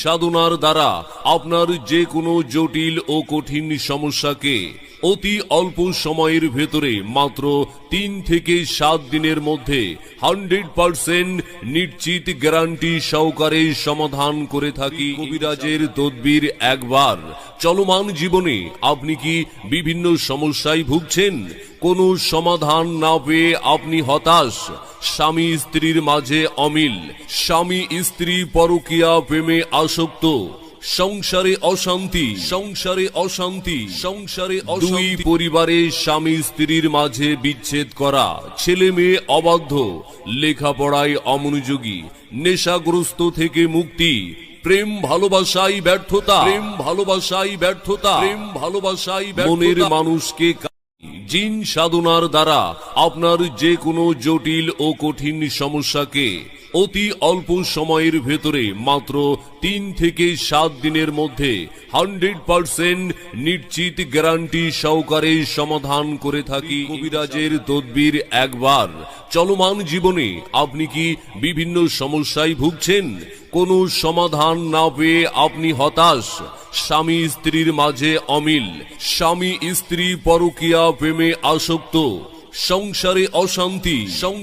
সাধনার দ্বারা আপনার যে কোনো জটিল ও কঠিন সমস্যাকে অতি অল্প সময়ের ভেতরে মাত্র 3 থেকে 7 দিনের মধ্যে 100% নিশ্চিত গ্যারান্টি সহকারে সমাধান করে থাকি। কবিরাজের তদবির একবার। চলমান জীবনে আপনি কি বিভিন্ন সমস্যায় ভুগছেন? কোনো সমাধান না পেয়ে আপনি হতাশ? স্বামী স্ত্রীর মাঝে অমিল, স্বামী স্ত্রী পরকীয়া প্রেমে আসক্ত, সংসারে অশান্তি, দুই পরিবারে স্বামী স্ত্রীর মাঝে বিচ্ছেদ করা, ছেলে মেয়ে অবাধ্য, লেখাপড়ায় অমনোযোগী, নেশাগ্রস্ত থেকে মুক্তি, প্রেম ভালোবাসায় ব্যর্থতা, মনের মানুষকে জিন সাধনার দ্বারা আপনার যে কোনো জটিল ও কঠিন সমস্যাকে অতি অল্প সময়ের ভেতরে মাত্র 3 থেকে 7 দিনের মধ্যে 100% নিশ্চিত গ্যারান্টি সহকারে সমাধান করে থাকি। কবিরাজের তদবির একবার। চলমান জীবনে আপনি কি বিভিন্ন সমস্যায় ভুগছেন? কোনো সমাধান না পেয়ে আপনি হতাশ? স্বামী স্ত্রীর মাঝে অমিল, স্বামী স্ত্রী পরকীয়া প্রেমে আসক্ত, সংসারে অশান্তি,